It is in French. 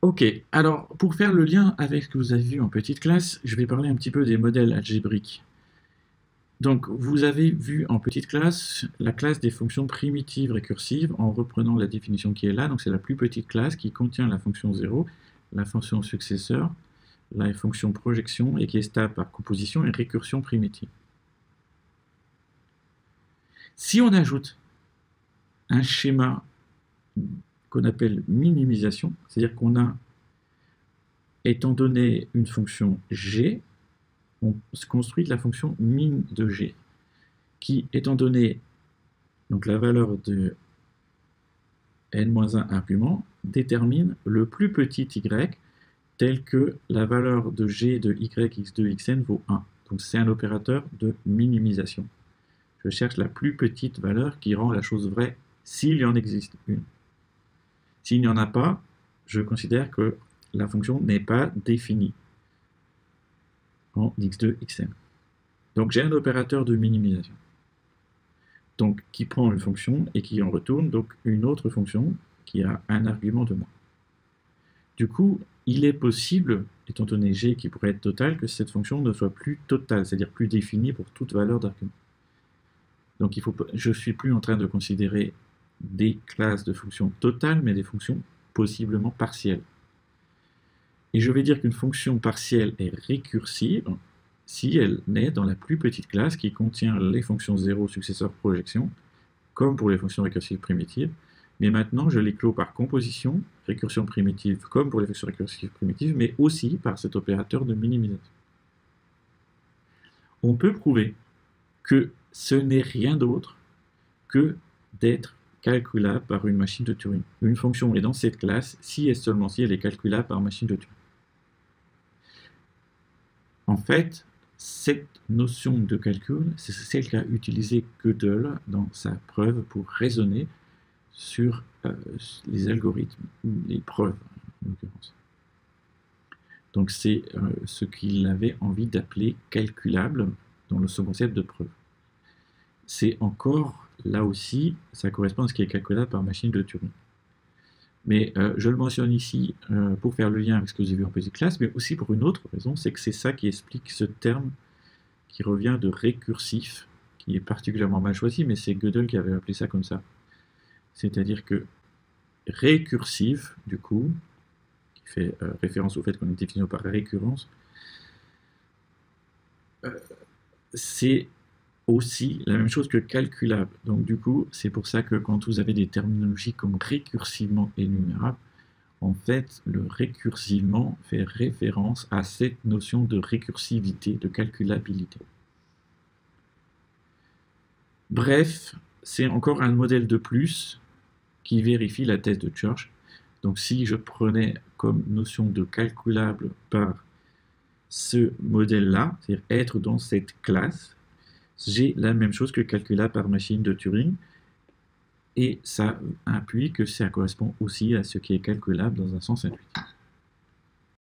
Ok, alors pour faire le lien avec ce que vous avez vu en petite classe, je vais parler un petit peu des modèles algébriques. Donc vous avez vu en petite classe la classe des fonctions primitives récursives en reprenant la définition qui est là. Donc c'est la plus petite classe qui contient la fonction 0, la fonction successeur, la fonction projection et qui est stable par composition et récursion primitive. Si on ajoute un schéma qu'on appelle minimisation, c'est-à-dire qu'on a, étant donné une fonction g, on se construit de la fonction min de g, qui, étant donné donc, la valeur de n-1 argument, détermine le plus petit y tel que la valeur de g de y, x2, xn vaut 1. Donc c'est un opérateur de minimisation. Je cherche la plus petite valeur qui rend la chose vraie s'il y en existe une. S'il n'y en a pas, je considère que la fonction n'est pas définie en x2, xn. Donc j'ai un opérateur de minimisation. Donc qui prend une fonction et qui en retourne donc une autre fonction qui a un argument de moins. Du coup, il est possible, étant donné g qui pourrait être total, que cette fonction ne soit plus totale, c'est-à-dire plus définie pour toute valeur d'argument. Donc je ne suis plus en train de considérer des classes de fonctions totales, mais des fonctions possiblement partielles. Et je vais dire qu'une fonction partielle est récursive si elle naît dans la plus petite classe qui contient les fonctions 0, successeur, projection, comme pour les fonctions récursives primitives. Mais maintenant, je les clôt par composition, récursion primitive, comme pour les fonctions récursives primitives, mais aussi par cet opérateur de minimisation. On peut prouver que ce n'est rien d'autre que d'être calculable par une machine de Turing. Une fonction est dans cette classe si et seulement si elle est calculable par machine de Turing. En fait, cette notion de calcul, c'est celle qu'a utilisée Gödel dans sa preuve pour raisonner sur les algorithmes, ou les preuves en l'occurrence. Donc c'est ce qu'il avait envie d'appeler calculable dans son concept de preuve. C'est encore, là aussi, ça correspond à ce qui est calculable par machine de Turing. Mais je le mentionne ici pour faire le lien avec ce que vous avez vu en petite classe, mais aussi pour une autre raison, c'est que c'est ça qui explique ce terme qui revient de récursif, qui est particulièrement mal choisi, mais c'est Gödel qui avait appelé ça comme ça. C'est-à-dire que récursif, du coup, qui fait référence au fait qu'on est défini par récurrence, c'est aussi la même chose que calculable. Donc du coup, c'est pour ça que quand vous avez des terminologies comme récursivement énumérable, en fait, le récursivement fait référence à cette notion de récursivité, de calculabilité. Bref, c'est encore un modèle de plus qui vérifie la thèse de Church. Donc si je prenais comme notion de calculable par ce modèle-là, c'est-à-dire être dans cette classe, j'ai la même chose que calculable par machine de Turing, et ça appuie que ça correspond aussi à ce qui est calculable dans un sens intuitif.